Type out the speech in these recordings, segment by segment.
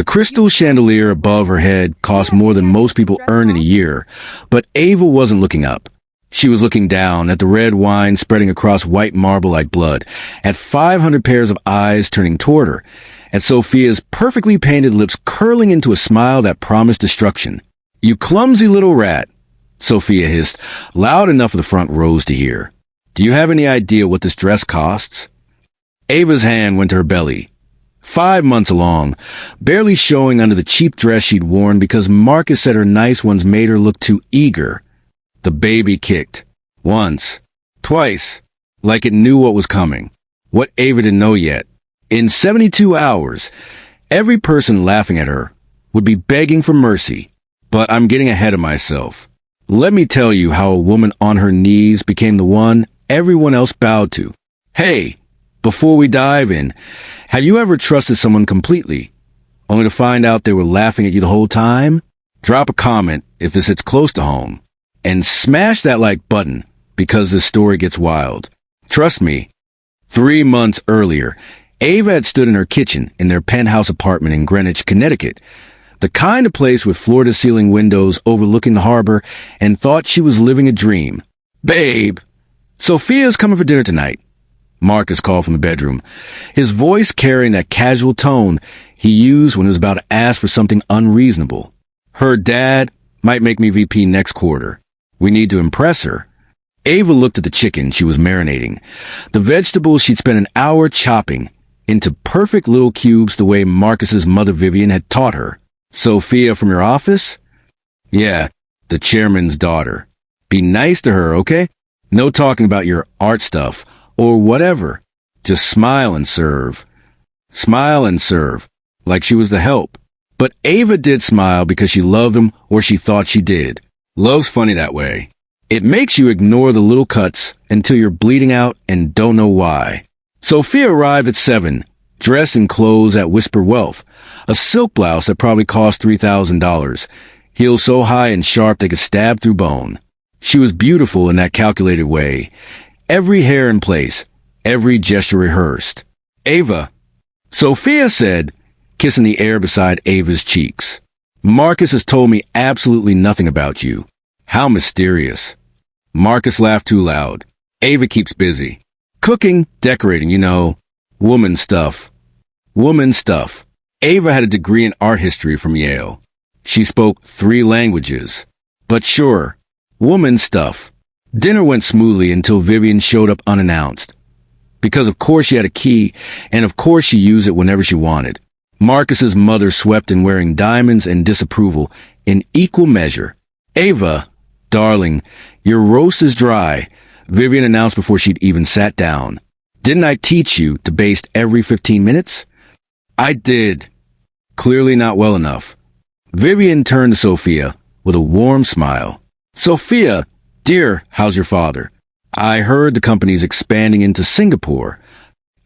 The crystal chandelier above her head cost more than most people earn in a year, but Ava wasn't looking up. She was looking down at the red wine spreading across white marble like blood, at 500 pairs of eyes turning toward her, at Sophia's perfectly painted lips curling into a smile that promised destruction. "You clumsy little rat," Sophia hissed, loud enough for the front rows to hear. "Do you have any idea what this dress costs?" Ava's hand went to her belly. 5 months along, barely showing under the cheap dress she'd worn because Marcus said her nice ones made her look too eager. The baby kicked. Once. Twice. Like it knew what was coming. What Ava didn't know yet. In 72 hours, every person laughing at her would be begging for mercy. But I'm getting ahead of myself. Let me tell you how a woman on her knees became the one everyone else bowed to. Hey, before we dive in, have you ever trusted someone completely, only to find out they were laughing at you the whole time? Drop a comment if this hits close to home. And smash that like button, because this story gets wild. Trust me, 3 months earlier, Ava had stood in her kitchen in their penthouse apartment in Greenwich, Connecticut, the kind of place with floor-to-ceiling windows overlooking the harbor, and thought she was living a dream. "Babe, Sophia's coming for dinner tonight," Marcus called from the bedroom, his voice carrying that casual tone he used when he was about to ask for something unreasonable. "Her dad might make me VP next quarter. We need to impress her." Ava looked at the chicken she was marinating, the vegetables she'd spent an hour chopping, into perfect little cubes the way Marcus's mother Vivian had taught her. "Sophia from your office?" "Yeah, the chairman's daughter. Be nice to her, okay? No talking about your art stuff, or whatever. Just smile and serve." Smile and serve, like she was the help. But Ava did smile because she loved him, or she thought she did. Love's funny that way. It makes you ignore the little cuts until you're bleeding out and don't know why. Sophia arrived at 7, dressed in clothes that whisper wealth, a silk blouse that probably cost $3,000, heels so high and sharp they could stab through bone. She was beautiful in that calculated way, every hair in place, every gesture rehearsed. "Ava," Sophia said, kissing the air beside Ava's cheeks. "Marcus has told me absolutely nothing about you. How mysterious." Marcus laughed too loud. "Ava keeps busy. Cooking, decorating, you know. Woman stuff." Woman stuff. Ava had a degree in art history from Yale. She spoke 3 languages. But sure, woman stuff. Dinner went smoothly until Vivian showed up unannounced. Because of course she had a key, and of course she used it whenever she wanted. Marcus's mother swept in wearing diamonds and disapproval in equal measure. "Ava, darling, your roast is dry," Vivian announced before she'd even sat down. "Didn't I teach you to baste every 15 minutes? "I did." Clearly not well enough. Vivian turned to Sophia with a warm smile. "Sophia, dear, how's your father? I heard the company's expanding into Singapore."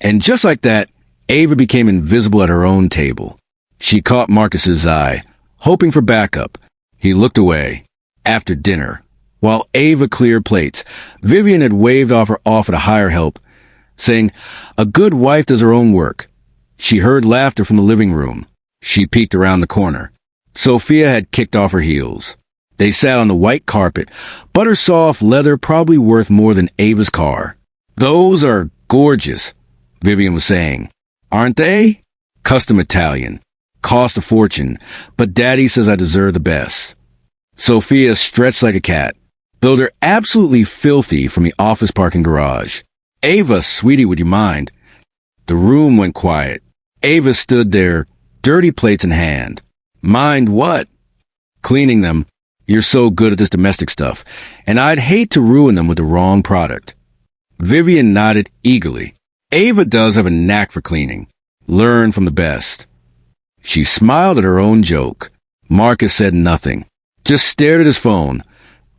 And just like that, Ava became invisible at her own table. She caught Marcus's eye, hoping for backup. He looked away. After dinner, while Ava cleared plates, Vivian had waved off her offer to hire help, saying, "A good wife does her own work." She heard laughter from the living room. She peeked around the corner. Sophia had kicked off her heels. They sat on the white carpet, butter-soft leather probably worth more than Ava's car. "Those are gorgeous," Vivian was saying. "Aren't they? Custom Italian. Cost a fortune, but Daddy says I deserve the best." Sophia stretched like a cat, though they're absolutely filthy from the office parking garage. "Ava, sweetie, would you mind?" The room went quiet. Ava stood there, dirty plates in hand. "Mind what?" "Cleaning them. You're so good at this domestic stuff, and I'd hate to ruin them with the wrong product." Vivian nodded eagerly. Ava does have a knack for cleaning. Learn from the best. She smiled at her own joke. Marcus said nothing, just stared at his phone,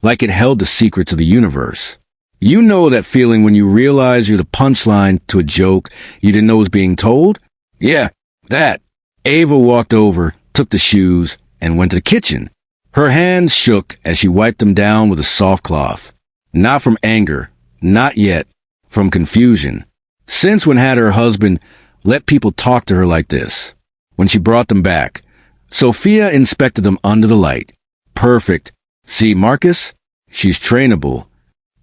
like it held the secrets of the universe. You know that feeling when you realize you're the punchline to a joke you didn't know was being told? Yeah, that. Ava walked over, took the shoes, and went to the kitchen. Her hands shook as she wiped them down with a soft cloth. Not from anger, not yet, from confusion. Since when had her husband let people talk to her like this? When she brought them back, Sophia inspected them under the light. Perfect. See, Marcus? She's trainable.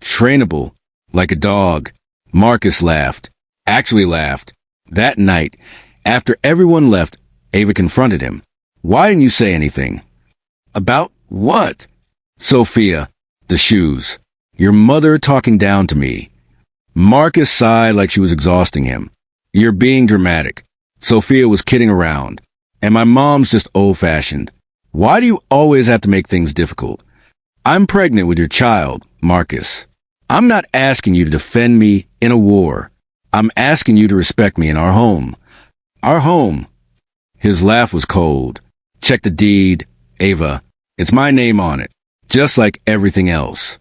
Trainable. Like a dog. Marcus laughed. Actually laughed. That night, after everyone left, Ava confronted him. Why didn't you say anything? About what? Sophia. The shoes. Your mother talking down to me. Marcus sighed like she was exhausting him. You're being dramatic. Sophia was kidding around. And my mom's just old-fashioned. Why do you always have to make things difficult? I'm pregnant with your child, Marcus. I'm not asking you to defend me in a war. I'm asking you to respect me in our home. Our home. His laugh was cold. Check the deed, Ava. It's my name on it, just like everything else.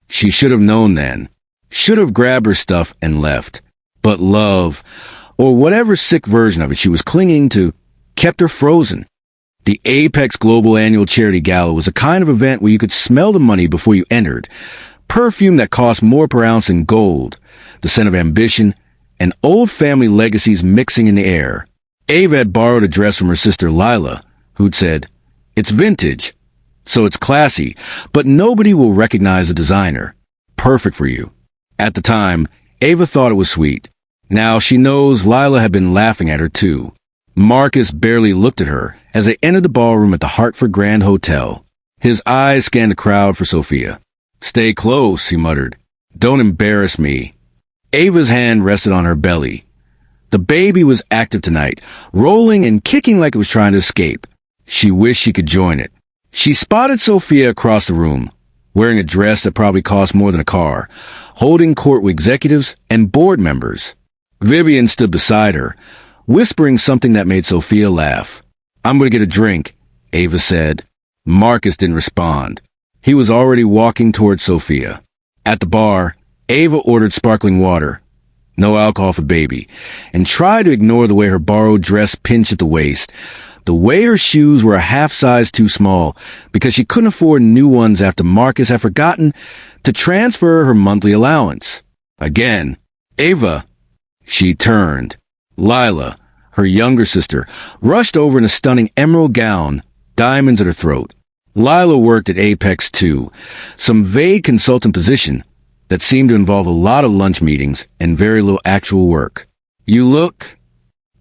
She should have known then. Should have grabbed her stuff and left. But love, or whatever sick version of it she was clinging to, kept her frozen. The Apex Global Annual Charity Gala was a kind of event where you could smell the money before you entered. Perfume that cost more per ounce than gold. The scent of ambition and old family legacies mixing in the air. Ava had borrowed a dress from her sister Lila, who'd said, "It's vintage, so it's classy, but nobody will recognize the designer. Perfect for you." At the time, Ava thought it was sweet. Now she knows Lila had been laughing at her too. Marcus barely looked at her as they entered the ballroom at the Hartford Grand Hotel. His eyes scanned the crowd for Sophia. "Stay close," he muttered. "Don't embarrass me." Ava's hand rested on her belly. The baby was active tonight, rolling and kicking like it was trying to escape. She wished she could join it. She spotted Sophia across the room, wearing a dress that probably cost more than a car, holding court with executives and board members. Vivian stood beside her, whispering something that made Sophia laugh. "I'm going to get a drink," Ava said. Marcus didn't respond. He was already walking towards Sophia. At the bar, Ava ordered sparkling water, no alcohol for baby, and tried to ignore the way her borrowed dress pinched at the waist, the way her shoes were a half size too small because she couldn't afford new ones after Marcus had forgotten to transfer her monthly allowance. Again, Ava. She turned. Lila, her younger sister, rushed over in a stunning emerald gown, diamonds at her throat. Lila worked at Apex too, some vague consultant position that seemed to involve a lot of lunch meetings and very little actual work. "You look..."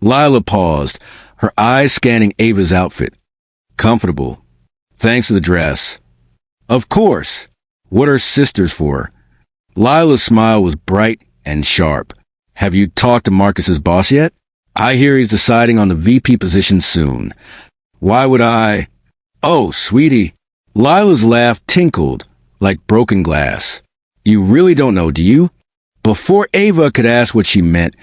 Lila paused, her eyes scanning Ava's outfit. "Comfortable. Thanks for the dress." "Of course. What are sisters for?" Lila's smile was bright and sharp. "Have you talked to Marcus's boss yet? I hear he's deciding on the VP position soon." "Why would I..." "Oh, sweetie." Lila's laugh tinkled like broken glass. "You really don't know, do you?" Before Ava could ask what she meant,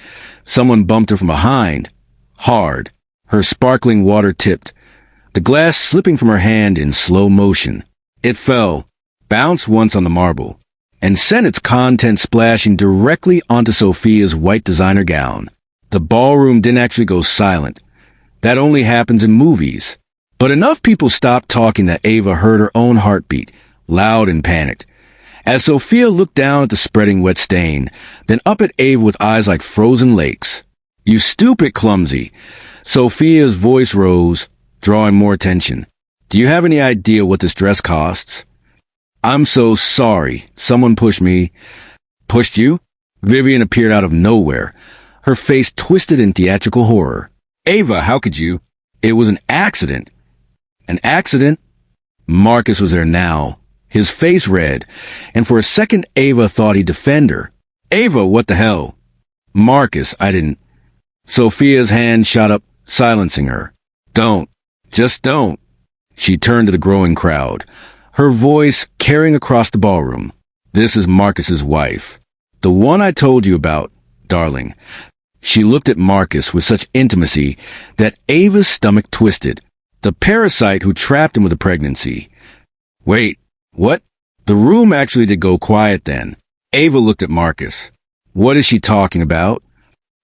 someone bumped her from behind. Hard. Her sparkling water tipped, the glass slipping from her hand in slow motion. It fell, bounced once on the marble, and sent its contents splashing directly onto Sophia's white designer gown. The ballroom didn't actually go silent. That only happens in movies. But enough people stopped talking that Ava heard her own heartbeat, loud and panicked. As Sophia looked down at the spreading wet stain, then up at Ava with eyes like frozen lakes. "You stupid clumsy." Sophia's voice rose, drawing more attention. "Do you have any idea what this dress costs?" "I'm so sorry. Someone pushed me." "Pushed you?" Vivian appeared out of nowhere, her face twisted in theatrical horror. "Ava, how could you?" "It was an accident." "An accident?" Marcus was there now, his face red, and for a second Ava thought he'd defend her. "Ava, what the hell?" "Marcus, I didn't..." Sophia's hand shot up, silencing her. "Don't. Just don't." She turned to the growing crowd, her voice carrying across the ballroom. "This is Marcus's wife. The one I told you about, darling." She looked at Marcus with such intimacy that Ava's stomach twisted. The parasite who trapped him with a pregnancy. "Wait, what?" The room actually did go quiet then. Ava looked at Marcus. What is she talking about?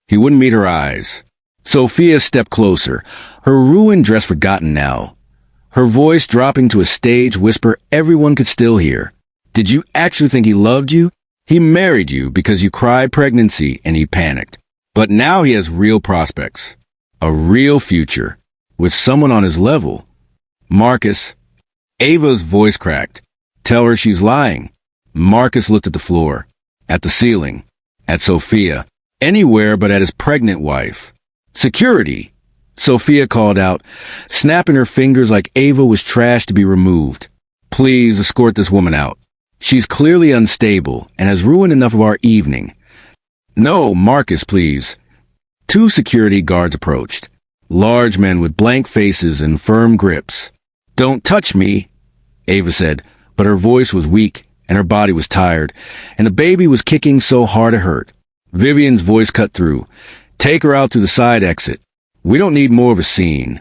He wouldn't meet her eyes. Sophia stepped closer, her ruined dress forgotten now, her voice dropping to a stage whisper everyone could still hear. "Did you actually think he loved you? He married you because you cried pregnancy and he panicked. But now he has real prospects. A real future. with someone on his level. Marcus. Ava's voice cracked. Tell her she's lying. Marcus looked at the floor, at the ceiling, at Sophia, anywhere but at his pregnant wife. Security, Sophia called out, snapping her fingers like Ava was trash to be removed. Please escort this woman out. She's clearly unstable and has ruined enough of our evening. No, Marcus, please. 2 security guards approached. Large men with blank faces and firm grips. Don't touch me, Ava said, but her voice was weak and her body was tired, and the baby was kicking so hard it hurt. Vivian's voice cut through. Take her out through the side exit. We don't need more of a scene.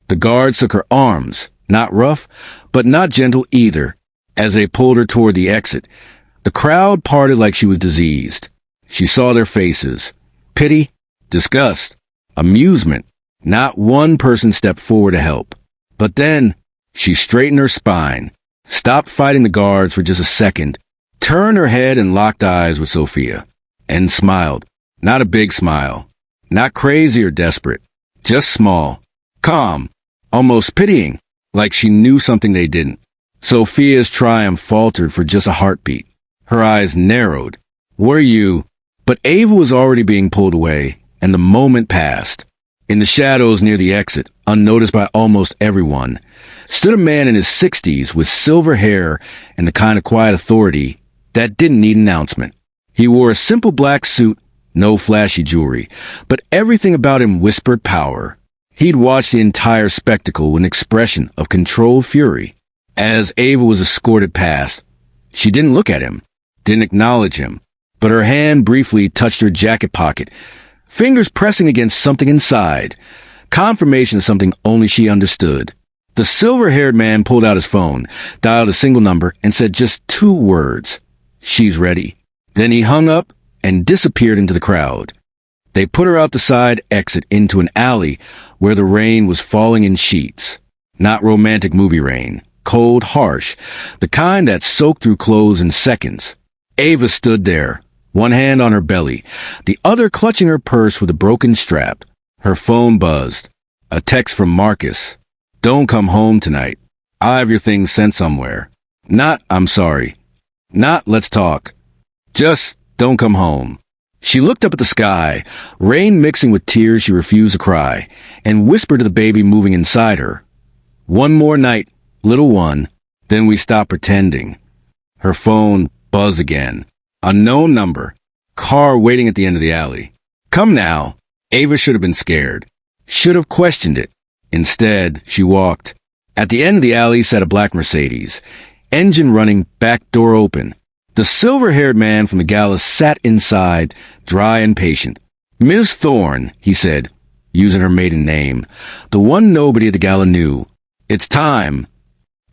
The guards took her arms, not rough, but not gentle either, as they pulled her toward the exit. The crowd parted like she was diseased. She saw their faces. Pity, disgust, amusement. Not one person stepped forward to help. But then, she straightened her spine, stopped fighting the guards for just a second, turned her head and locked eyes with Sophia, and smiled. Not a big smile. Not crazy or desperate. Just small. Calm. Almost pitying. Like she knew something they didn't. Sophia's triumph faltered for just a heartbeat. Her eyes narrowed. Were you? But Ava was already being pulled away, and the moment passed. In the shadows near the exit, unnoticed by almost everyone, stood a man in his 60s with silver hair and the kind of quiet authority that didn't need announcement. He wore a simple black suit, no flashy jewelry, but everything about him whispered power. He'd watched the entire spectacle with an expression of controlled fury. As Ava was escorted past, she didn't look at him, didn't acknowledge him, but her hand briefly touched her jacket pocket, fingers pressing against something inside, confirmation of something only she understood. The silver-haired man pulled out his phone, dialed a single number, and said just 2 words. She's ready. Then he hung up and disappeared into the crowd. They put her out the side exit into an alley where the rain was falling in sheets. Not romantic movie rain. Cold, harsh. The kind that soaked through clothes in seconds. Ava stood there, one hand on her belly, the other clutching her purse with a broken strap. Her phone buzzed. A text from Marcus. Don't come home tonight. I'll have your things sent somewhere. Not, I'm sorry. Not, let's talk. Just, don't come home. She looked up at the sky, rain mixing with tears she refused to cry, and whispered to the baby moving inside her. One more night, little one, then we stop pretending. Her phone buzzed again. Unknown number. Car waiting at the end of the alley. Come now. Ava should have been scared. Should have questioned it. Instead, she walked. At the end of the alley sat a black Mercedes. Engine running, back door open. The silver-haired man from the Gala sat inside, dry and patient. Ms. Thorne, he said, using her maiden name, the one nobody at the Gala knew. It's time.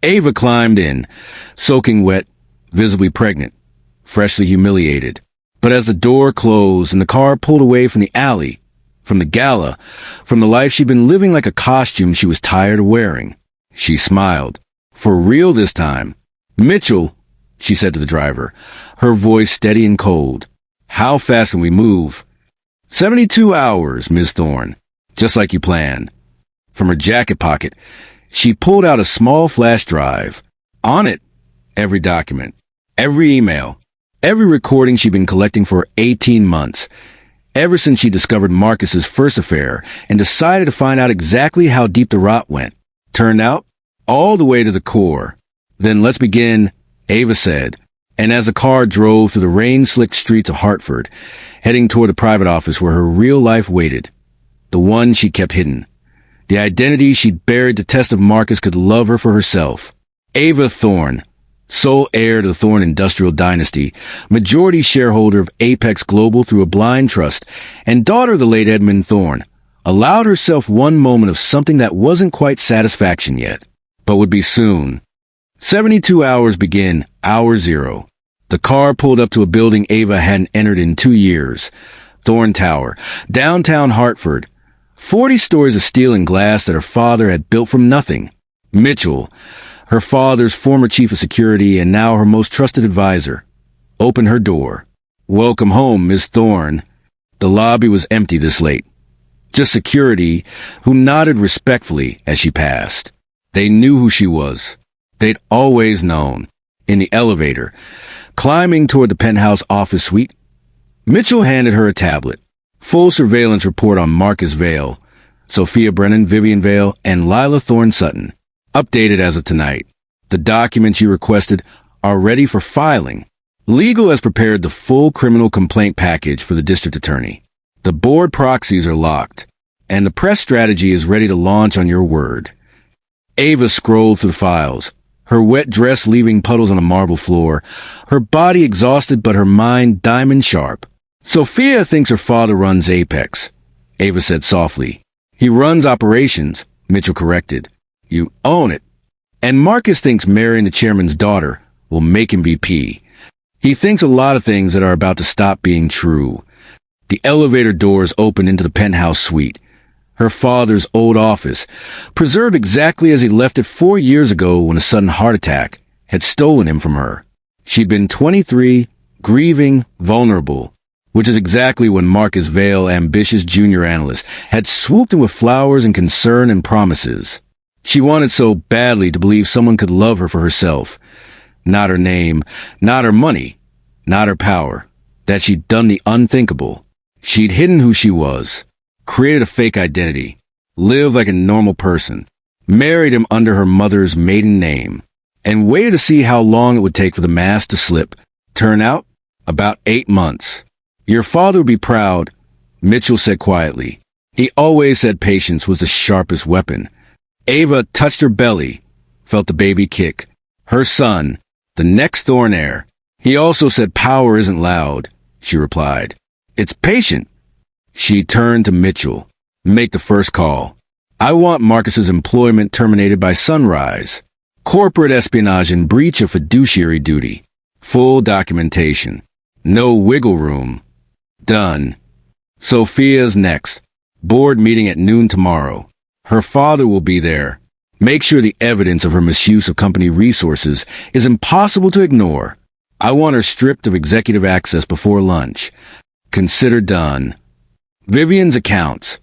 Ava climbed in, soaking wet, visibly pregnant, freshly humiliated. But as the door closed and the car pulled away from the alley, from the Gala, from the life she'd been living like a costume she was tired of wearing, she smiled. For real this time. Mitchell, she said to the driver, her voice steady and cold. How fast can we move? 72 hours, Ms. Thorne. Just like you planned. From her jacket pocket, she pulled out a small flash drive. On it, every document, every email, every recording she'd been collecting for 18 months, ever since she discovered Marcus's first affair and decided to find out exactly how deep the rot went. Turned out, all the way to the core. Then let's begin, Ava said, and as the car drove through the rain-slicked streets of Hartford, heading toward the private office where her real life waited, the one she kept hidden, the identity she'd buried to test if Marcus could love her for herself. Ava Thorne, sole heir to the Thorne Industrial Dynasty, majority shareholder of Apex Global through a blind trust, and daughter of the late Edmund Thorne, allowed herself one moment of something that wasn't quite satisfaction yet, but would be soon. 72 hours begin, hour 0. The car pulled up to a building Ava hadn't entered in 2 years. Thorne Tower, downtown Hartford. 40 stories of steel and glass that her father had built from nothing. Mitchell, her father's former chief of security and now her most trusted advisor, opened her door. Welcome home, Miss Thorne. The lobby was empty this late. just security, who nodded respectfully as she passed. They knew who she was. They'd always known. In the elevator, climbing toward the penthouse office suite, Mitchell handed her a tablet. Full surveillance report on Marcus Vale, Sophia Brennan, Vivian Vale, and Lila Thorne Sutton. Updated as of tonight. The documents you requested are ready for filing. Legal has prepared the full criminal complaint package for the district attorney. The board proxies are locked, and the press strategy is ready to launch on your word. Ava scrolled through the files, her wet dress leaving puddles on the marble floor, her body exhausted but her mind diamond sharp. Sophia thinks her father runs Apex, Ava said softly. He runs operations, Mitchell corrected. You own it. And Marcus thinks marrying the chairman's daughter will make him VP. He thinks a lot of things that are about to stop being true. The elevator doors opened into the penthouse suite. Her father's old office, preserved exactly as he left it 4 years ago when a sudden heart attack had stolen him from her. She'd been 23, grieving, vulnerable, which is exactly when Marcus Vale, ambitious junior analyst, had swooped in with flowers and concern and promises. She wanted so badly to believe someone could love her for herself. Not her name, not her money, not her power. That she'd done the unthinkable. She'd hidden who she was. Created a fake identity, lived like a normal person, married him under her mother's maiden name, and waited to see how long it would take for the mask to slip. Turn out, about 8 months. Your father would be proud, Mitchell said quietly. He always said patience was the sharpest weapon. Ava touched her belly, felt the baby kick. Her son, the next Thornair. He also said power isn't loud, she replied. It's patient. She turned to Mitchell. Make the first call. I want Marcus's employment terminated by sunrise. Corporate espionage and breach of fiduciary duty. Full documentation. No wiggle room. Done. Sophia's next. Board meeting at noon tomorrow. Her father will be there. Make sure the evidence of her misuse of company resources is impossible to ignore. I want her stripped of executive access before lunch. Consider done. Vivian's accounts.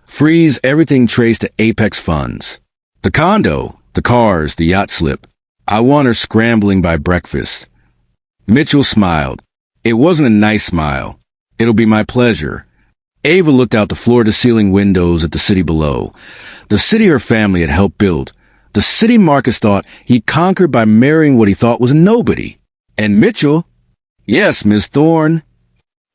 Freeze everything traced to Apex funds. The condo, the cars, the yacht slip. I want her scrambling by breakfast. Mitchell smiled. It wasn't a nice smile. It'll be my pleasure. Ava looked out the floor-to-ceiling windows at the city below. The city her family had helped build. The city Marcus thought he'd conquered by marrying what he thought was a nobody. And Mitchell? Yes, Miss Thorne.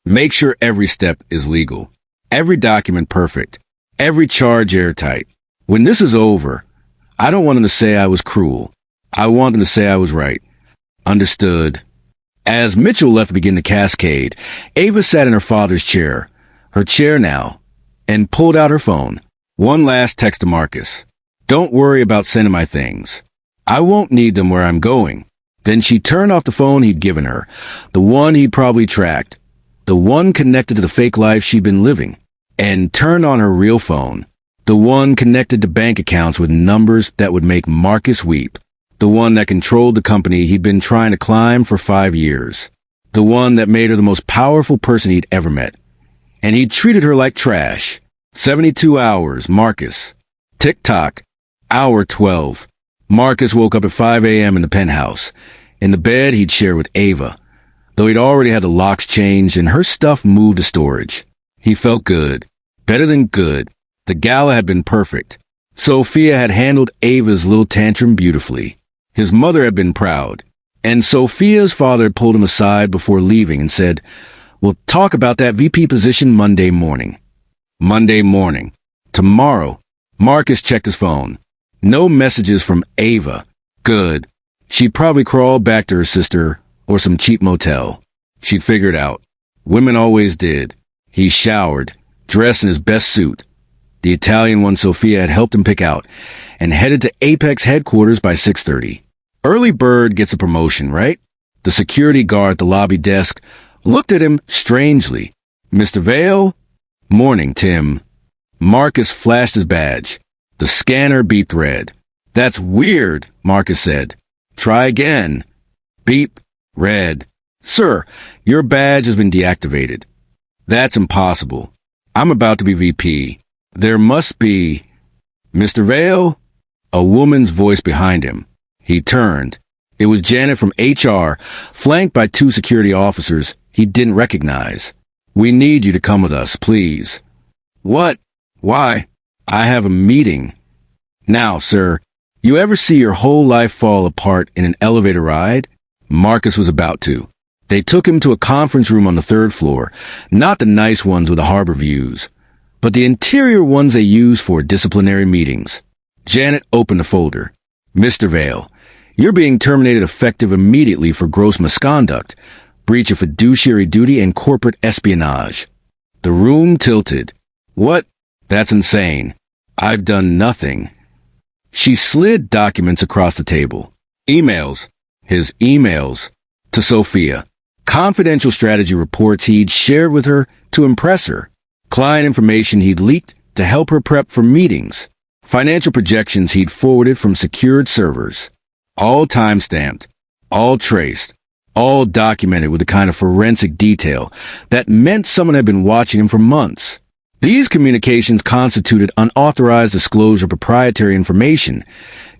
Make sure every step is legal. Every document perfect. Every charge airtight. When this is over, I don't want them to say I was cruel. I want them to say I was right. Understood. As Mitchell left to begin the cascade, Ava sat in her father's chair, her chair now, and pulled out her phone. One last text to Marcus. Don't worry about sending my things. I won't need them where I'm going. Then she turned off the phone he'd given her, the one he'd probably tracked, the one connected to the fake life she'd been living, and turned on her real phone, the one connected to bank accounts with numbers that would make Marcus weep, the one that controlled the company he'd been trying to climb for 5 years, the one that made her the most powerful person he'd ever met. And he'd treated her like trash. 72 hours, Marcus. Tick-tock. Hour 12. Marcus woke up at 5 a.m. in the penthouse, in the bed he'd shared with Ava, though he'd already had the locks changed and her stuff moved to storage. He felt good. Better than good. The gala had been perfect. Sophia had handled Ava's little tantrum beautifully. His mother had been proud. And Sophia's father had pulled him aside before leaving and said, "We'll talk about that VP position Monday morning." Monday morning. Tomorrow. Marcus checked his phone. No messages from Ava. Good. She'd probably crawl back to her sister or some cheap motel. She'd figure it out. Women always did. He showered, dressed in his best suit, the Italian one Sophia had helped him pick out, and headed to Apex headquarters by 6:30. Early bird gets a promotion, right? The security guard at the lobby desk looked at him strangely. "Mr. Vale?" "Morning, Tim." Marcus flashed his badge. The scanner beeped red. "That's weird," Marcus said. "Try again." Beep. Red. "Sir, your badge has been deactivated." "That's impossible. I'm about to be VP. There must be... Mr. Vale? A woman's voice behind him. He turned. It was Janet from HR, flanked by 2 security officers he didn't recognize. We need you to come with us, please. What? Why? I have a meeting. Now, sir, you ever see your whole life fall apart in an elevator ride? Marcus was about to. They took him to a conference room on the 3rd floor, not the nice ones with the harbor views, but the interior ones they use for disciplinary meetings. Janet opened the folder. Mr. Vale, you're being terminated effective immediately for gross misconduct, breach of fiduciary duty, and corporate espionage. The room tilted. What? That's insane. I've done nothing. She slid documents across the table. Emails. His emails. To Sophia. Confidential strategy reports he'd shared with her to impress her. Client information he'd leaked to help her prep for meetings. Financial projections he'd forwarded from secured servers. All time-stamped. All traced. All documented with a kind of forensic detail that meant someone had been watching him for months. These communications constituted unauthorized disclosure of proprietary information,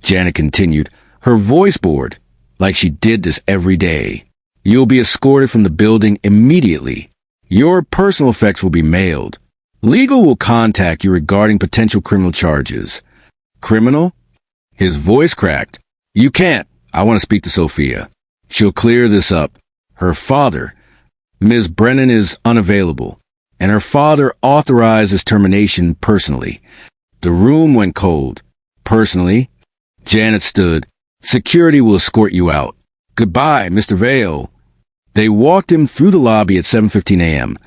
Janet continued, her voice bored, like she did this every day. You'll be escorted from the building immediately. Your personal effects will be mailed. Legal will contact you regarding potential criminal charges. Criminal? His voice cracked. You can't. I want to speak to Sophia. She'll clear this up. Her father, Ms. Brennan, is unavailable, and her father authorized his termination personally. The room went cold. Personally? Janet stood. Security will escort you out. Goodbye, Mr. Vale. They walked him through the lobby at 7:15 a.m.,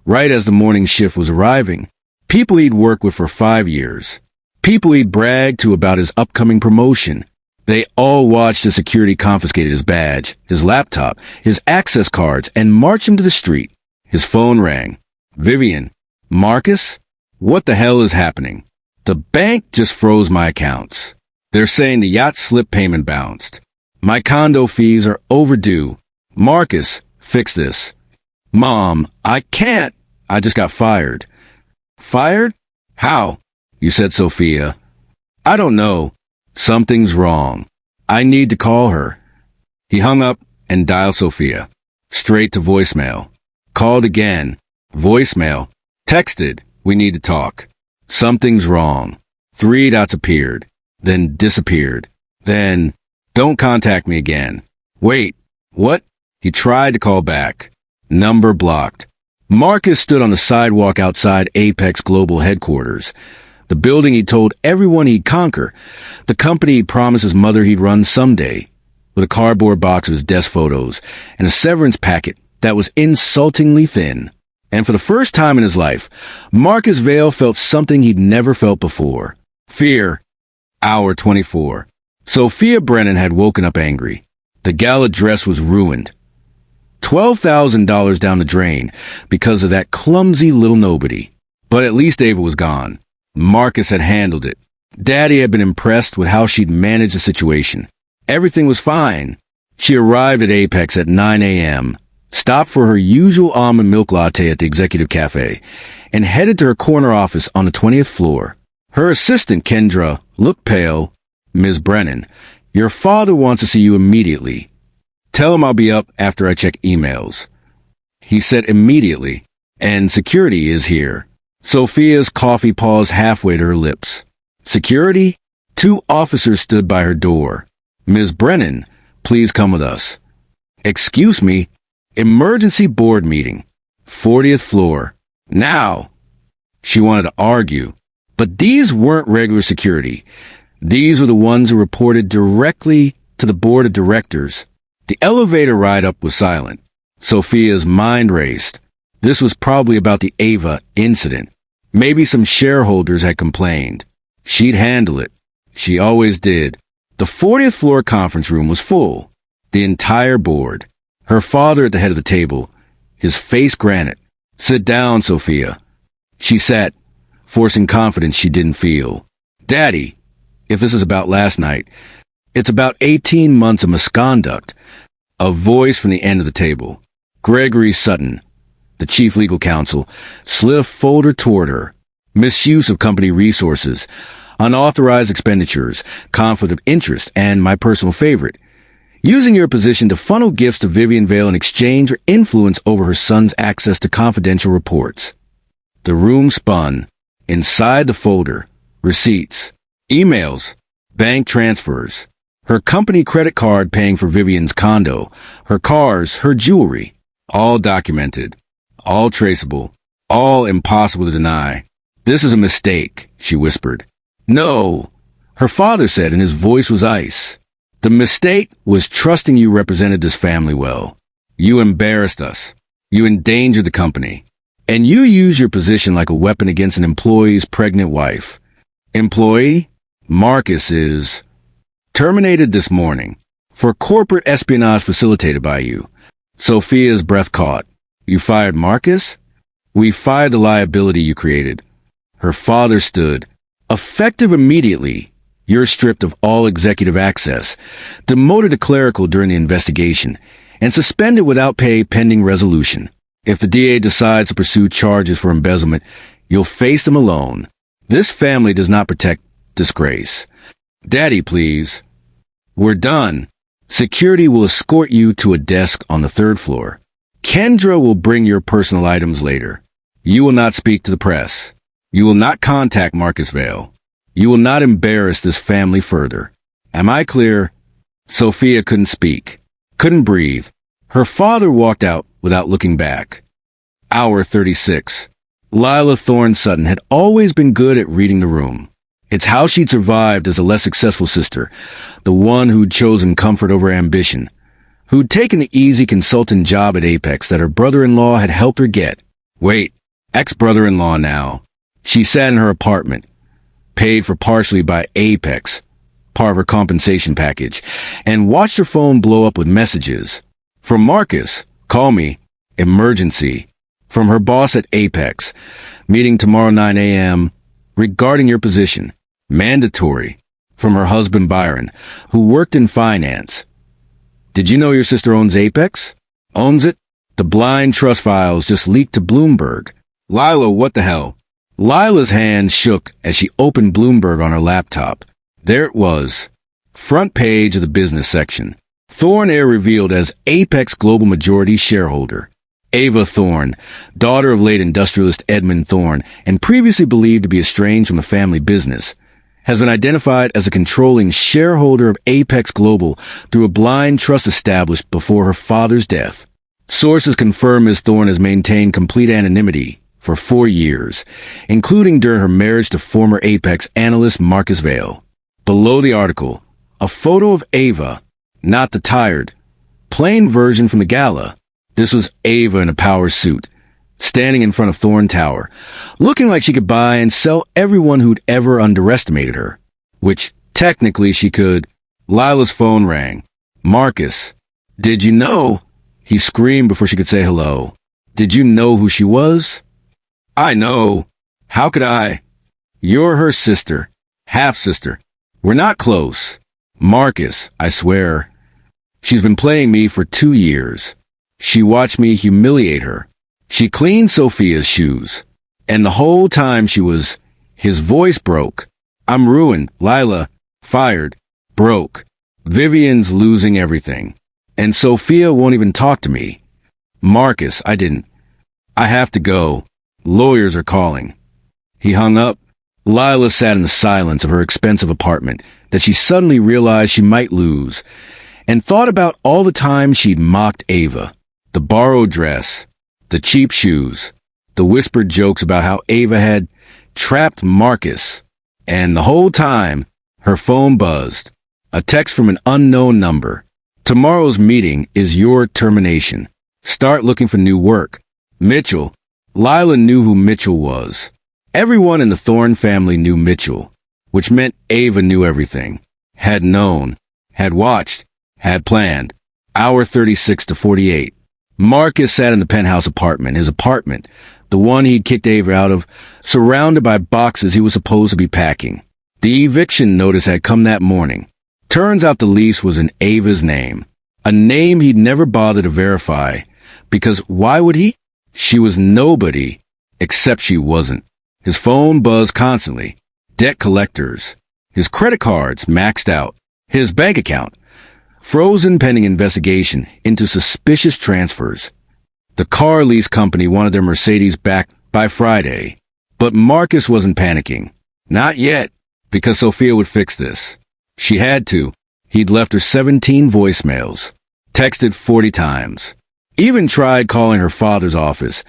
right as the morning shift was arriving. People he'd worked with for 5 years. People he'd bragged to about his upcoming promotion. They all watched as security confiscated his badge, his laptop, his access cards, and marched him to the street. His phone rang. Vivian. Marcus? What the hell is happening? The bank just froze my accounts. They're saying the yacht slip payment bounced. My condo fees are overdue. Marcus, fix this. Mom, I can't. I just got fired. Fired? How? You said Sophia. I don't know. Something's wrong. I need to call her. He hung up and dialed Sophia. Straight to voicemail. Called again. Voicemail. Texted. We need to talk. Something's wrong. 3 dots appeared. Then disappeared. Then, don't contact me again. Wait. What? He tried to call back. Number blocked. Marcus stood on the sidewalk outside Apex Global headquarters. The building he'd told everyone he'd conquer. The company he'd promised his mother he'd run someday. With a cardboard box of his desk photos and a severance packet that was insultingly thin. And for the first time in his life, Marcus Vale felt something he'd never felt before. Fear. Hour 24. Sophia Brennan had woken up angry. The gala dress was ruined. $12,000 down the drain because of that clumsy little nobody. But at least Ava was gone. Marcus had handled it. Daddy had been impressed with how she'd managed the situation. Everything was fine. She arrived at Apex at 9 a.m., stopped for her usual almond milk latte at the executive cafe, and headed to her corner office on the 20th floor. Her assistant, Kendra, looked pale. Ms. Brennan, your father wants to see you immediately. Tell him I'll be up after I check emails. He said immediately, and security is here. Sophia's coffee paused halfway to her lips. Security? 2 officers stood by her door. Ms. Brennan, please come with us. Excuse me. Emergency board meeting. 40th floor. Now. She wanted to argue. But these weren't regular security. These were the ones who reported directly to the board of directors. The elevator ride-up was silent. Sophia's mind raced. This was probably about the Ava incident. Maybe some shareholders had complained. She'd handle it. She always did. The 40th floor conference room was full. The entire board. Her father at the head of the table. His face granite. Sit down, Sophia. She sat, forcing confidence she didn't feel. Daddy, if this is about last night, it's about 18 months of misconduct. A voice from the end of the table. Gregory Sutton, the chief legal counsel, slid a folder toward her. misuse of company resources, unauthorized expenditures, conflict of interest, and my personal favorite, using your position to funnel gifts to Vivian Vale in exchange or influence over her son's access to confidential reports. The room spun. Inside the folder, receipts, emails, bank transfers, her company credit card paying for Vivian's condo, her cars, her jewelry, all documented, all traceable, all impossible to deny. This is a mistake, she whispered. No, her father said, and his voice was ice. The mistake was trusting you represented this family well. You embarrassed us. You endangered the company. And you used your position like a weapon against an employee's pregnant wife. Employee? Marcus is terminated this morning for corporate espionage facilitated by you. Sophia's breath caught. You fired Marcus? We fired the liability you created. Her father stood. Effective immediately, you're stripped of all executive access, demoted to clerical during the investigation, and suspended without pay pending resolution. If the DA decides to pursue charges for embezzlement, you'll face them alone. This family does not protect disgrace. Daddy, please. We're done. Security will escort you to a desk on the 3rd floor. Kendra will bring your personal items later. You will not speak to the press. You will not contact Marcus Vale. You will not embarrass this family further. Am I clear? Sophia couldn't speak, couldn't breathe. Her father walked out without looking back. Hour 36. Lila Thorne Sutton had always been good at reading the room. It's how she'd survived as a less successful sister, the one who'd chosen comfort over ambition, who'd taken the easy consultant job at Apex that her brother-in-law had helped her get. Wait, ex-brother-in-law now. She sat in her apartment, paid for partially by Apex, part of her compensation package, and watched her phone blow up with messages. From Marcus, call me, emergency. From her boss at Apex, meeting tomorrow 9 a.m., regarding your position, mandatory. From her husband Byron, who worked in finance. Did you know your sister owns Apex? Owns it? The blind trust files just leaked to Bloomberg. Lila, what the hell? Lila's hand shook as she opened Bloomberg on her laptop. There it was. Front page of the business section. Thorne Air revealed as Apex Global Majority Shareholder. Ava Thorne, daughter of late industrialist Edmund Thorne, and previously believed to be estranged from the family business, has been identified as a controlling shareholder of Apex Global through a blind trust established before her father's death. Sources confirm Ms. Thorne has maintained complete anonymity for 4 years, including during her marriage to former Apex analyst Marcus Vale. Below the article, a photo of Ava, not the tired, plain version from the Gala. This was Ava in a power suit, standing in front of Thorne Tower, looking like she could buy and sell everyone who'd ever underestimated her. Which, technically, she could. Lila's phone rang. Marcus. Did you know? He screamed before she could say hello. Did you know who she was? I know. How could I? You're her sister. Half-sister. We're not close. Marcus, I swear. She's been playing me for 2 years. She watched me humiliate her. She cleaned Sophia's shoes. And the whole time she was... His voice broke. I'm ruined. Lila. Fired. Broke. Vivian's losing everything. And Sophia won't even talk to me. Marcus, I didn't. I have to go. Lawyers are calling. He hung up. Lila sat in the silence of her expensive apartment that she suddenly realized she might lose, and thought about all the times she'd mocked Ava. The borrowed dress, the cheap shoes, the whispered jokes about how Ava had trapped Marcus, and the whole time, her phone buzzed. A text from an unknown number. Tomorrow's meeting is your termination. Start looking for new work. Mitchell. Lila knew who Mitchell was. Everyone in the Thorne family knew Mitchell, which meant Ava knew everything. Had known. Had watched. Had planned. Hour 36 to 48. Marcus sat in the penthouse apartment, his apartment, the one he'd kicked Ava out of, surrounded by boxes he was supposed to be packing. The eviction notice had come that morning. Turns out the lease was in Ava's name, a name he'd never bothered to verify, because why would he? She was nobody, except she wasn't. His phone buzzed constantly. Debt collectors. His credit cards maxed out. His bank account frozen pending investigation into suspicious transfers. The car lease company wanted their Mercedes back by Friday. But Marcus wasn't panicking. Not yet, because Sophia would fix this. She had to. He'd left her 17 voicemails, texted 40 times, even tried calling her father's office,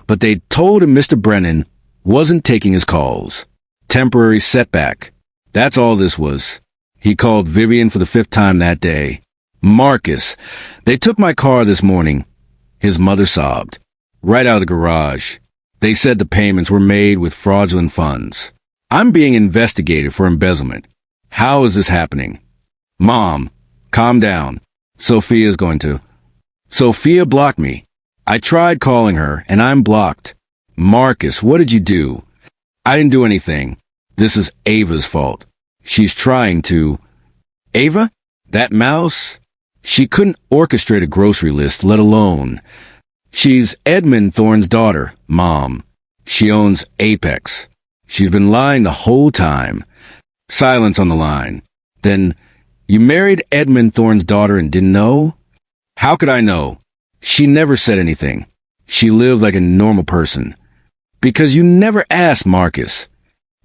but they'd told him Mr. Brennan wasn't taking his calls. Temporary setback. That's all this was. He called Vivian for the 5th time that day. Marcus, they took my car this morning. His mother sobbed. Right out of the garage. They said the payments were made with fraudulent funds. I'm being investigated for embezzlement. How is this happening? Mom, calm down. Sophia's going to. Sophia blocked me. I tried calling her, and I'm blocked. Marcus, what did you do? I didn't do anything. This is Ava's fault. She's trying to. Ava? That mouse? She couldn't orchestrate a grocery list, let alone. She's Edmund Thorne's daughter, Mom. She owns Apex. She's been lying the whole time. Silence on the line. Then, you married Edmund Thorne's daughter and didn't know? How could I know? She never said anything. She lived like a normal person. Because you never asked, Marcus.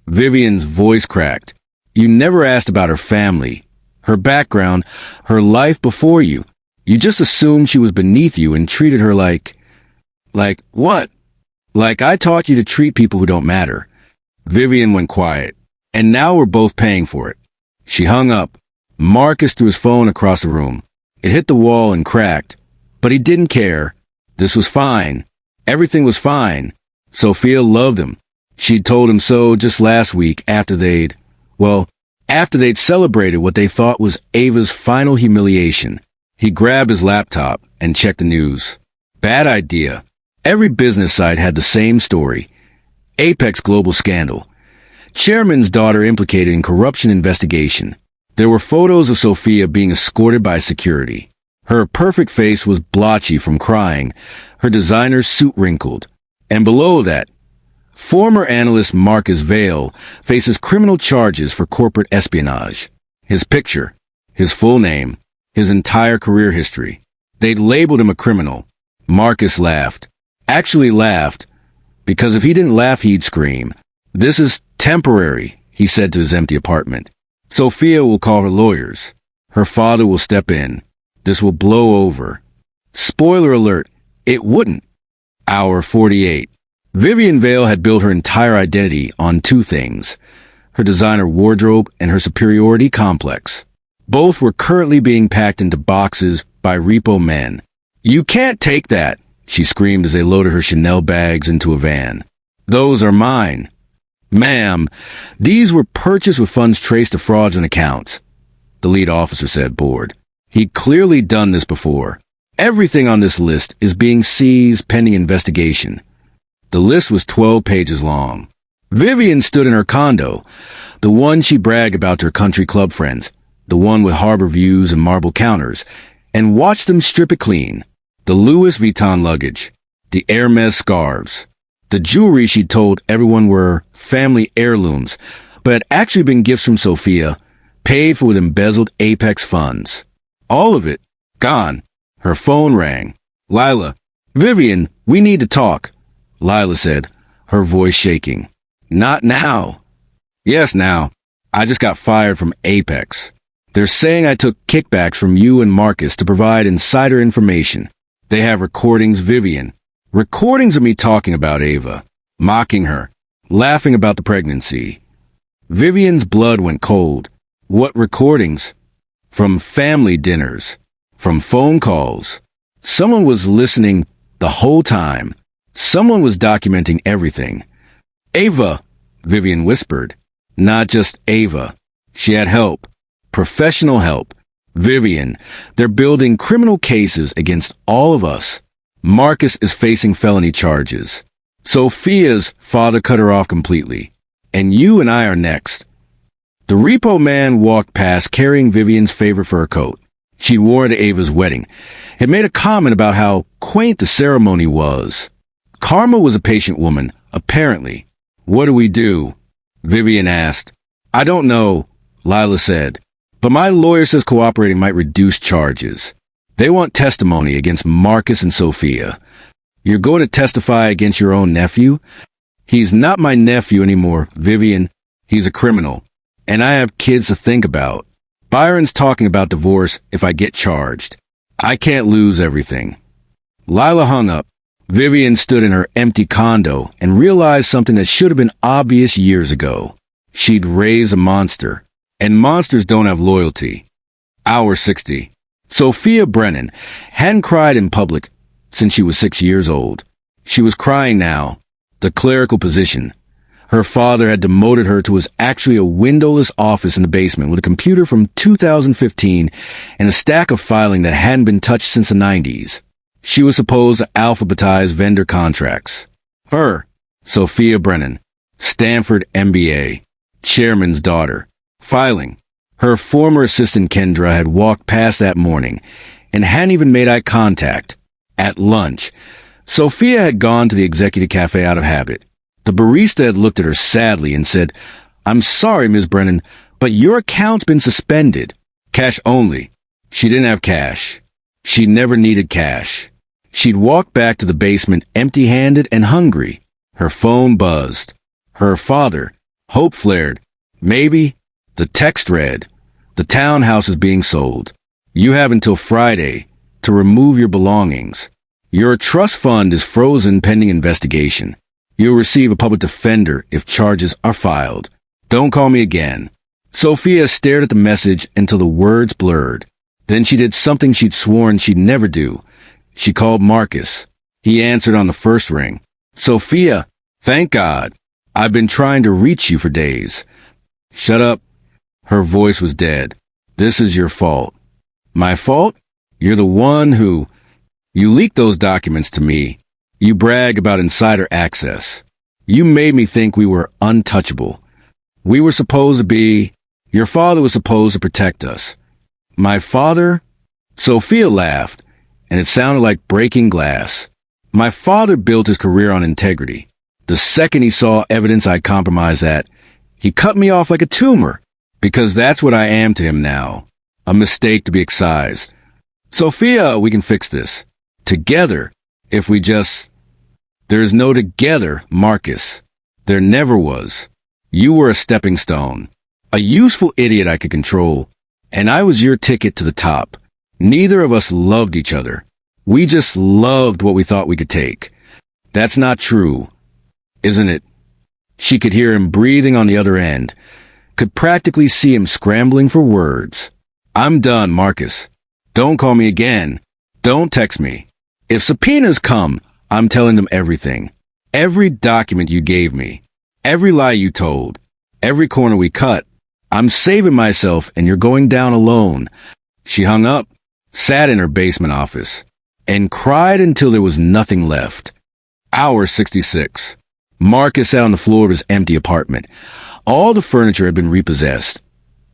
Vivian's voice cracked. You never asked about her family, her background, her life before you. You just assumed she was beneath you and treated her like what? Like I taught you to treat people who don't matter. Vivian went quiet. And now we're both paying for it. She hung up. Marcus threw his phone across the room. It hit the wall and cracked. But he didn't care. This was fine. Everything was fine. Sophia loved him. She'd told him so just last week after they'd celebrated what they thought was Ava's final humiliation. He grabbed his laptop and checked the news. Bad idea. Every business site had the same story. Apex global scandal. Chairman's daughter implicated in corruption investigation. There were photos of Sophia being escorted by security. Her perfect face was blotchy from crying, her designer's suit wrinkled. And below that, former analyst Marcus Vale faces criminal charges for corporate espionage. His picture, his full name, his entire career history. They'd labeled him a criminal. Marcus laughed. Actually laughed, because if he didn't laugh, he'd scream. This is temporary, he said to his empty apartment. Sophia will call her lawyers. Her father will step in. This will blow over. Spoiler alert, it wouldn't. Hour 48. Vivian Vale had built her entire identity on two things: her designer wardrobe and her superiority complex. Both were currently being packed into boxes by repo men. You can't take that, she screamed as they loaded her Chanel bags into a van. Those are mine. Ma'am, these were purchased with funds traced to fraudulent accounts, the lead officer said, bored. He'd clearly done this before. Everything on this list is being seized pending investigation. The list was 12 pages long. Vivian stood in her condo, the one she bragged about to her country club friends, the one with harbor views and marble counters, and watched them strip it clean. The Louis Vuitton luggage, the Hermes scarves, the jewelry she'd told everyone were family heirlooms, but had actually been gifts from Sophia, paid for with embezzled Apex funds. All of it, gone. Her phone rang. Lila. Vivian, we need to talk, Lila said, her voice shaking. Not now. Yes, now. I just got fired from Apex. They're saying I took kickbacks from you and Marcus to provide insider information. They have recordings, Vivian. Recordings of me talking about Ava, mocking her, laughing about the pregnancy. Vivian's blood went cold. What recordings? From family dinners. From phone calls. Someone was listening the whole time. Someone was documenting everything. Ava, Vivian whispered. Not just Ava. She had help. Professional help. Vivian, they're building criminal cases against all of us. Marcus is facing felony charges. Sophia's father cut her off completely. And you and I are next. The repo man walked past carrying Vivian's favorite fur coat. She wore it to Ava's wedding. Had made a comment about how quaint the ceremony was. Karma was a patient woman, apparently. What do we do? Vivian asked. I don't know, Lila said. But my lawyer says cooperating might reduce charges. They want testimony against Marcus and Sophia. You're going to testify against your own nephew? He's not my nephew anymore, Vivian. He's a criminal. And I have kids to think about. Byron's talking about divorce if I get charged. I can't lose everything. Lila hung up. Vivian stood in her empty condo and realized something that should have been obvious years ago. She'd raised a monster. And monsters don't have loyalty. Hour 60. Sophia Brennan hadn't cried in public since she was 6 years old. She was crying now. The clerical position. Her father had demoted her to what was actually a windowless office in the basement with a computer from 2015 and a stack of filing that hadn't been touched since the 90s. She was supposed to alphabetize vendor contracts. Her, Sophia Brennan, Stanford MBA, chairman's daughter, filing. Her former assistant Kendra had walked past that morning and hadn't even made eye contact. At lunch, Sophia had gone to the executive cafe out of habit. The barista had looked at her sadly and said, I'm sorry, Ms. Brennan, but your account's been suspended. Cash only. She didn't have cash. She never needed cash. She'd walked back to the basement empty-handed and hungry. Her phone buzzed. Her father. Hope flared. Maybe. The text read, the townhouse is being sold. You have until Friday to remove your belongings. Your trust fund is frozen pending investigation. You'll receive a public defender if charges are filed. Don't call me again. Sophia stared at the message until the words blurred. Then she did something she'd sworn she'd never do. She called Marcus. He answered on the first ring. Sophia, thank God. I've been trying to reach you for days. Shut up. Her voice was dead. This is your fault. My fault? You're the one who... You leaked those documents to me. You brag about insider access. You made me think we were untouchable. We were supposed to be... Your father was supposed to protect us. My father? Sophia laughed, and it sounded like breaking glass. My father built his career on integrity. The second he saw evidence I'd compromised that, he cut me off like a tumor, because that's what I am to him now. A mistake to be excised. Sophia, we can fix this. Together, if we just... There is no together, Marcus. There never was. You were a stepping stone. A useful idiot I could control. And I was your ticket to the top. Neither of us loved each other. We just loved what we thought we could take. That's not true, isn't it? She could hear him breathing on the other end. Could practically see him scrambling for words. I'm done, Marcus. Don't call me again. Don't text me. If subpoenas come, I'm telling them everything. Every document you gave me. Every lie you told. Every corner we cut. I'm saving myself and you're going down alone. She hung up, sat in her basement office, and cried until there was nothing left. Hour 66. Marcus sat on the floor of his empty apartment. All the furniture had been repossessed,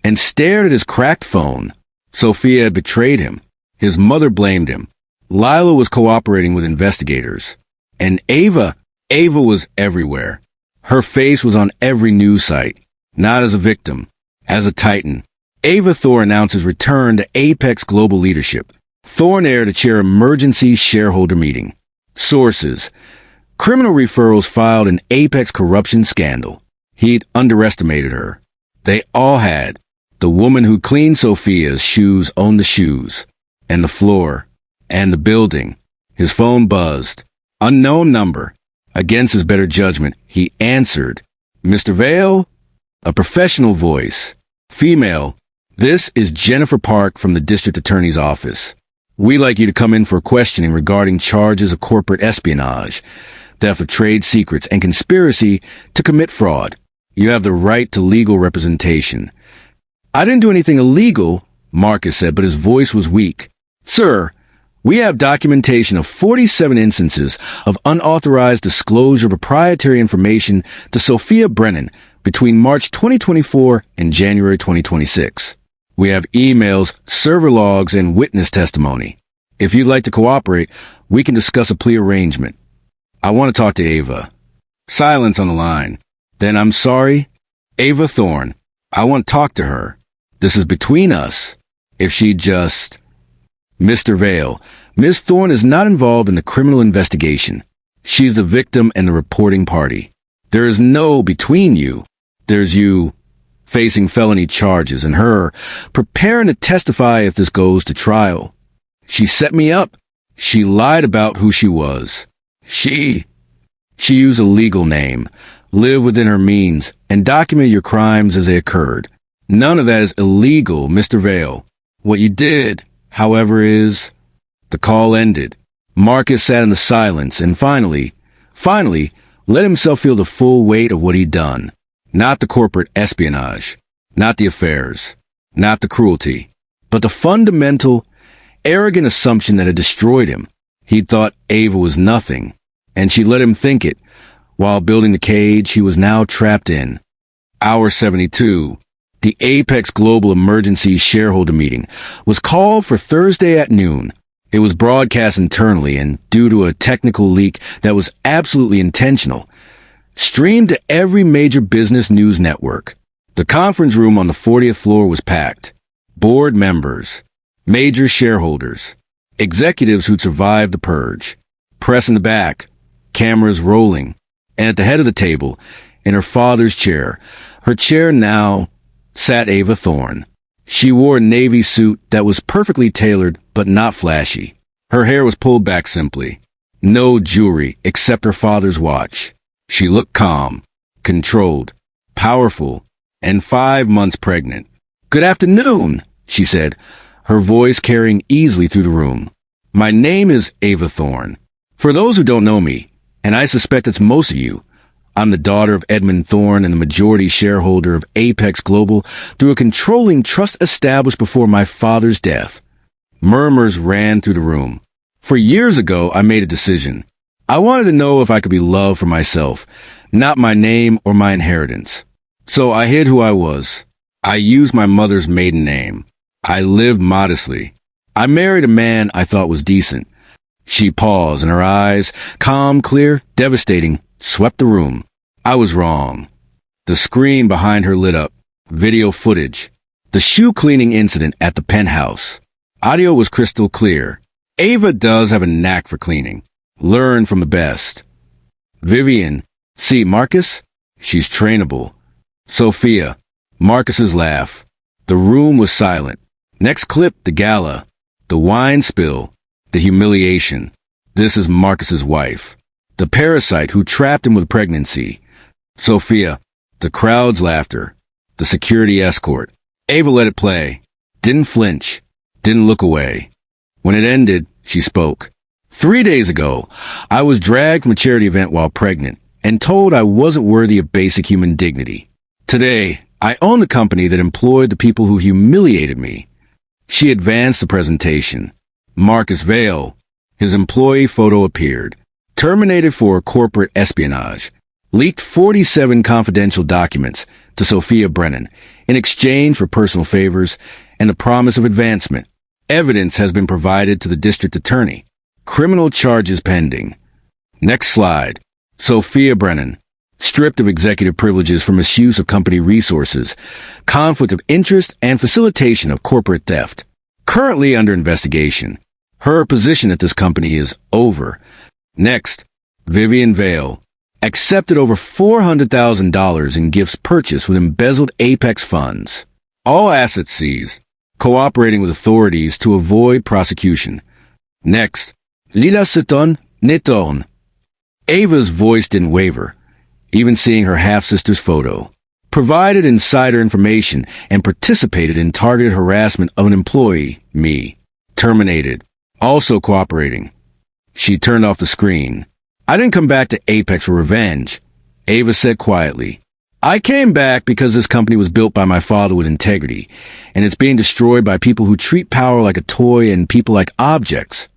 and stared at his cracked phone. Sophia had betrayed him. His mother blamed him. Lila was cooperating with investigators. And Ava was everywhere. Her face was on every news site, not as a victim, as a titan. Ava Thor announced his return to Apex Global Leadership. Thornair to chair emergency shareholder meeting. Sources. Criminal referrals filed an Apex corruption scandal. He'd underestimated her. They all had. The woman who cleaned Sophia's shoes owned the shoes. And the floor. And the building. His phone buzzed. Unknown number. Against his better judgment, he answered. Mr. Vale? A professional voice. Female. This is Jennifer Park from the district attorney's office. We'd like you to come in for questioning regarding charges of corporate espionage, theft of trade secrets, and conspiracy to commit fraud. You have the right to legal representation. I didn't do anything illegal, Marcus said, but his voice was weak. Sir, we have documentation of 47 instances of unauthorized disclosure of proprietary information to Sophia Brennan between March 2024 and January 2026. We have emails, server logs, and witness testimony. If you'd like to cooperate, we can discuss a plea arrangement. I want to talk to Ava. Silence on the line. Then I'm sorry. Ava Thorne. I want to talk to her. This is between us. If she just... Mr. Vale, Miss Thorne is not involved in the criminal investigation. She's the victim and the reporting party. There is no between you. There's you facing felony charges and her preparing to testify if this goes to trial. She set me up. She lied about who she was. She used a legal name, lived within her means, and documented your crimes as they occurred. None of that is illegal, Mr. Vale. What you did, however, is... The call ended. Marcus sat in the silence and finally, let himself feel the full weight of what he'd done. Not the corporate espionage, not the affairs, not the cruelty, but the fundamental, arrogant assumption that had destroyed him. He'd thought Ava was nothing, and she let him think it, while building the cage he was now trapped in. Hour 72, the Apex Global Emergency Shareholder Meeting, was called for Thursday at noon. It was broadcast internally and, due to a technical leak that was absolutely intentional, streamed to every major business news network. The conference room on the 40th floor was packed. Board members, major shareholders, executives who'd survived the purge, press in the back, cameras rolling, and at the head of the table, in her father's chair, her chair now, sat Ava Thorne. She wore a navy suit that was perfectly tailored but not flashy. Her hair was pulled back simply. No jewelry except her father's watch. She looked calm, controlled, powerful, and 5 months pregnant. "Good afternoon," she said, her voice carrying easily through the room. "My name is Ava Thorne. For those who don't know me, and I suspect it's most of you, I'm the daughter of Edmund Thorne and the majority shareholder of Apex Global through a controlling trust established before my father's death." Murmurs ran through the room. "For years ago, I made a decision. I wanted to know if I could be loved for myself, not my name or my inheritance. So I hid who I was. I used my mother's maiden name. I lived modestly. I married a man I thought was decent." She paused, and her eyes, calm, clear, devastating, swept the room. "I was wrong." The screen behind her lit up. Video footage. The shoe cleaning incident at the penthouse. Audio was crystal clear. Ava does have a knack for cleaning. Learn from the best. Vivian. "See, Marcus? She's trainable." Sophia. Marcus's laugh. The room was silent. Next clip, the gala. The wine spill. The humiliation. This is Marcus's wife. The parasite who trapped him with pregnancy. Sophia. The crowd's laughter. The security escort. Ava let it play. Didn't flinch. Didn't look away. When it ended, she spoke. 3 days ago, I was dragged from a charity event while pregnant and told I wasn't worthy of basic human dignity. Today, I own the company that employed the people who humiliated me. She advanced the presentation. Marcus Vale. His employee photo appeared. Terminated for corporate espionage. Leaked 47 confidential documents to Sophia Brennan in exchange for personal favors and the promise of advancement. Evidence has been provided to the district attorney. Criminal charges pending. Next slide. Sophia Brennan. Stripped of executive privileges for misuse of company resources, conflict of interest, and facilitation of corporate theft. Currently under investigation. Her position at this company is over. Next, Vivian Vale. Accepted over $400,000 in gifts purchased with embezzled Apex funds. All assets seized. Cooperating with authorities to avoid prosecution. Next, Lila Seton Neton. Ava's voice didn't waver, even seeing her half-sister's photo. Provided insider information and participated in targeted harassment of an employee, me. Terminated. Also cooperating. She turned off the screen. "I didn't come back to Apex for revenge," Ava said quietly. "I came back because this company was built by my father with integrity, and it's being destroyed by people who treat power like a toy and people like objects."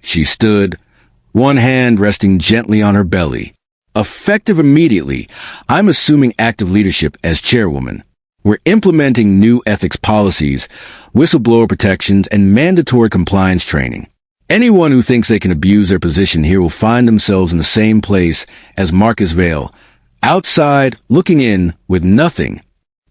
She stood, one hand resting gently on her belly. Effective immediately, I'm assuming active leadership as chairwoman. We're implementing new ethics policies, whistleblower protections, and mandatory compliance training. Anyone who thinks they can abuse their position here will find themselves in the same place as Marcus Vale, Outside, looking in, with nothing.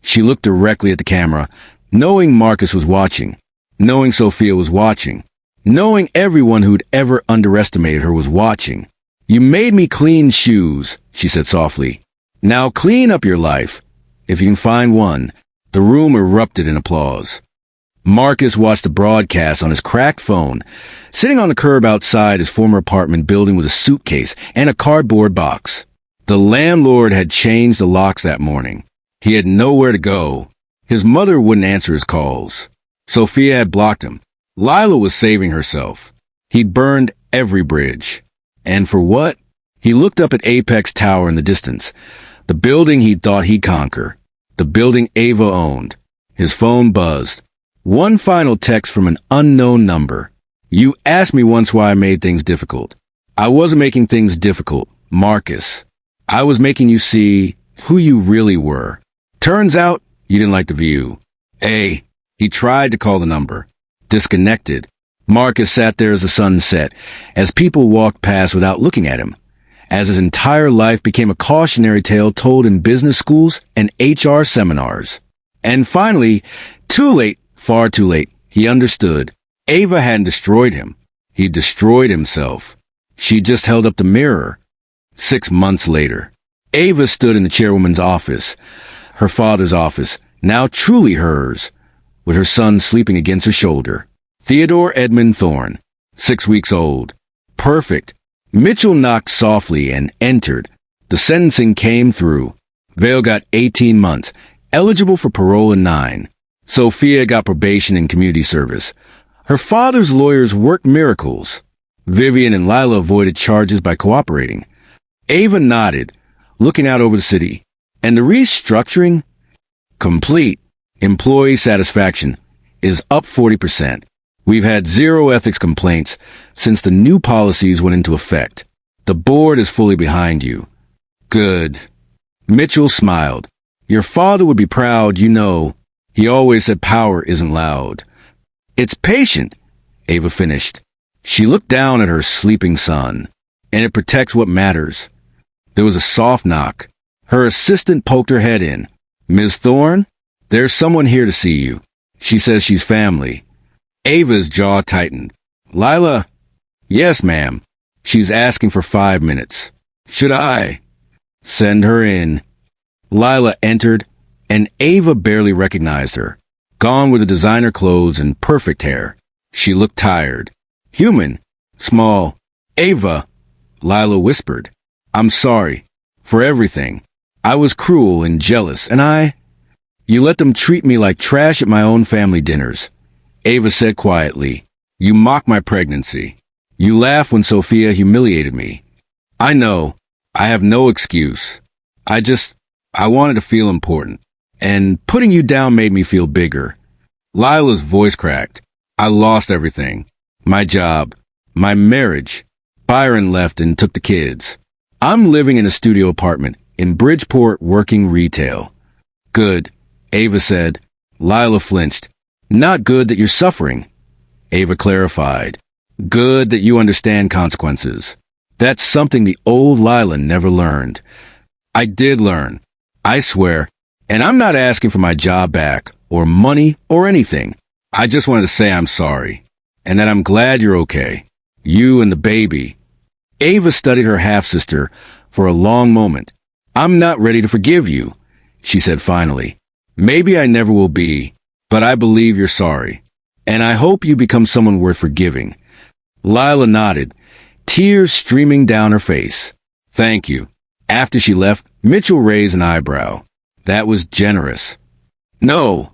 She looked directly at the camera, knowing Marcus was watching, knowing Sophia was watching, knowing everyone who'd ever underestimated her was watching. "You made me clean shoes," she said softly. "Now clean up your life, if you can find one." The room erupted in applause. Marcus watched the broadcast on his cracked phone, sitting on the curb outside his former apartment building with a suitcase and a cardboard box. The landlord had changed the locks that morning. He had nowhere to go. His mother wouldn't answer his calls. Sophia had blocked him. Lila was saving herself. He'd burned every bridge. And for what? He looked up at Apex Tower in the distance, the building he'd thought he'd conquer, the building Ava owned. His phone buzzed. One final text from an unknown number. "You asked me once why I made things difficult. I wasn't making things difficult, Marcus. I was making you see who you really were. Turns out you didn't like the view." He tried to call the number. Disconnected. Marcus sat there as the sun set, as people walked past without looking at him, as his entire life became a cautionary tale told in business schools and HR seminars. And finally, too late, far too late, he understood. Ava hadn't destroyed him. He destroyed himself. She just held up the mirror. 6 months later, Ava stood in the chairwoman's office, her father's office, now truly hers, with her son sleeping against her shoulder. Theodore Edmund Thorne, 6 weeks old. Perfect. Mitchell knocked softly and entered. The sentencing came through. Vale got 18 months, eligible for parole in 9. Sophia got probation and community service. Her father's lawyers worked miracles. Vivian and Lila avoided charges by cooperating. Ava nodded, looking out over the city. And the restructuring? Complete. Employee satisfaction is up 40%. We've had 0 ethics complaints since the new policies went into effect. The board is fully behind you. Good. Mitchell smiled. Your father would be proud, you know. He always said power isn't loud. It's patient, Ava finished. She looked down at her sleeping son. And it protects what matters. There was a soft knock. Her assistant poked her head in. "Ms. Thorne, there's someone here to see you. She says she's family." Ava's jaw tightened. "Lila?" "Yes, ma'am. She's asking for 5 minutes." "Should I?" "Send her in." Lila entered, and Ava barely recognized her. Gone were the designer clothes and perfect hair. She looked tired. Human. Small. "Ava," Lila whispered. "I'm sorry. For everything. I was cruel and jealous, and You let them treat me like trash at my own family dinners." Ava said quietly. "You mocked my pregnancy. You laughed when Sophia humiliated me. I know. I have no excuse. I wanted to feel important. And putting you down made me feel bigger." Lila's voice cracked. "I lost everything. My job. My marriage. Byron left and took the kids. I'm living in a studio apartment in Bridgeport working retail." "Good," Ava said. Lila flinched. "Not good that you're suffering," Ava clarified. "Good that you understand consequences. That's something the old Lila never learned." "I did learn. I swear. And I'm not asking for my job back, or money, or anything. I just wanted to say I'm sorry. And that I'm glad you're okay. You and the baby." Ava studied her half-sister for a long moment. "I'm not ready to forgive you," she said finally. "Maybe I never will be. But I believe you're sorry. And I hope you become someone worth forgiving." Lila nodded, tears streaming down her face. "Thank you." After she left, Mitchell raised an eyebrow. That was generous. "No,"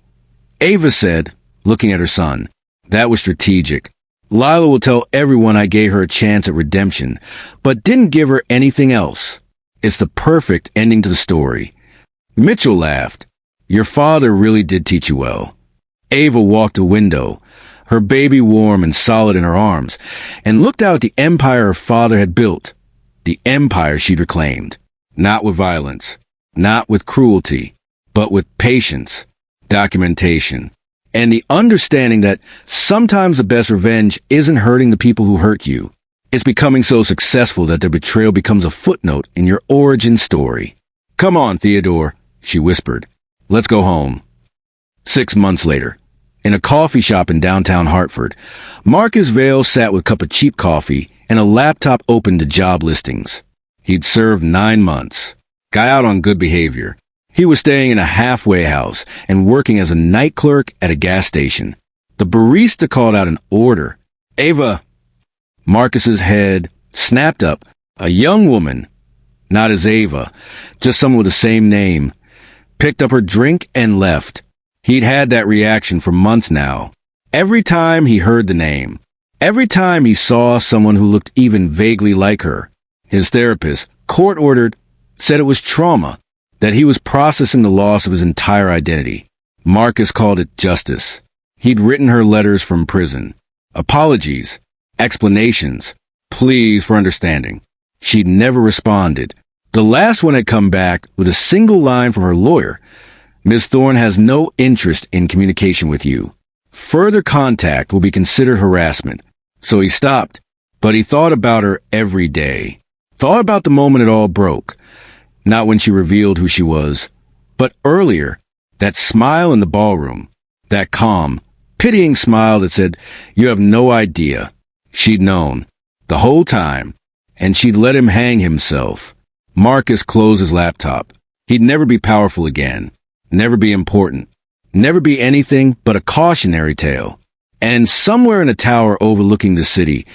Ava said, looking at her son. "That was strategic. Lila will tell everyone I gave her a chance at redemption, but didn't give her anything else. It's the perfect ending to the story." Mitchell laughed. "Your father really did teach you well." Ava walked to a window, her baby warm and solid in her arms, and looked out at the empire her father had built. The empire she'd reclaimed. Not with violence, not with cruelty, but with patience, documentation, and the understanding that sometimes the best revenge isn't hurting the people who hurt you. It's becoming so successful that their betrayal becomes a footnote in your origin story. "Come on, Theodore," she whispered. "Let's go home." 6 months later, in a coffee shop in downtown Hartford, Marcus Vale sat with a cup of cheap coffee and a laptop open to job listings. He'd served 9 months, got out on good behavior. He was staying in a halfway house and working as a night clerk at a gas station. The barista called out an order. "Ava!" Marcus's head snapped up. A young woman, not as Ava, just someone with the same name, picked up her drink and left. He'd had that reaction for months now. Every time he heard the name, every time he saw someone who looked even vaguely like her. His therapist, court-ordered, said it was trauma, that he was processing the loss of his entire identity. Marcus called it justice. He'd written her letters from prison. Apologies, explanations, pleas for understanding. She'd never responded. The last one had come back with a single line from her lawyer. "Ms. Thorne has no interest in communication with you. Further contact will be considered harassment." So he stopped, but he thought about her every day. Thought about the moment it all broke. Not when she revealed who she was, but earlier, that smile in the ballroom, that calm, pitying smile that said, "You have no idea." She'd known, the whole time, and she'd let him hang himself. Marcus closed his laptop. He'd never be powerful again, never be important, never be anything but a cautionary tale. And somewhere in a tower overlooking the city,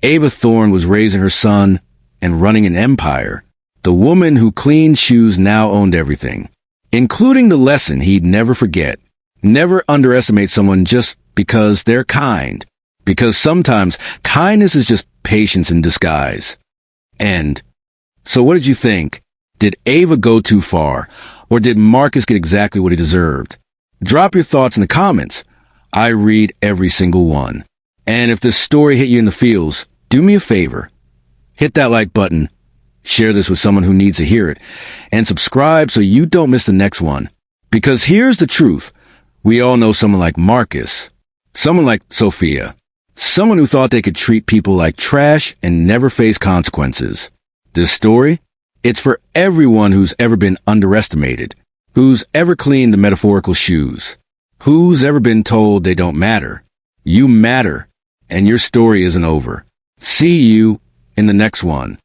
Ava Thorne was raising her son and running an empire. The woman who cleaned shoes now owned everything, including the lesson he'd never forget. Never underestimate someone just because they're kind, because sometimes kindness is just patience in disguise. And so what did you think? Did Ava go too far, or did Marcus get exactly what he deserved? Drop your thoughts in the comments. I read every single one. And if this story hit you in the feels, do me a favor. Hit that like button, share this with someone who needs to hear it, and subscribe so you don't miss the next one. Because here's the truth. We all know someone like Marcus, someone like Sophia, someone who thought they could treat people like trash and never face consequences. This story? It's for everyone who's ever been underestimated, who's ever cleaned the metaphorical shoes, who's ever been told they don't matter. You matter, and your story isn't over. See you in the next one.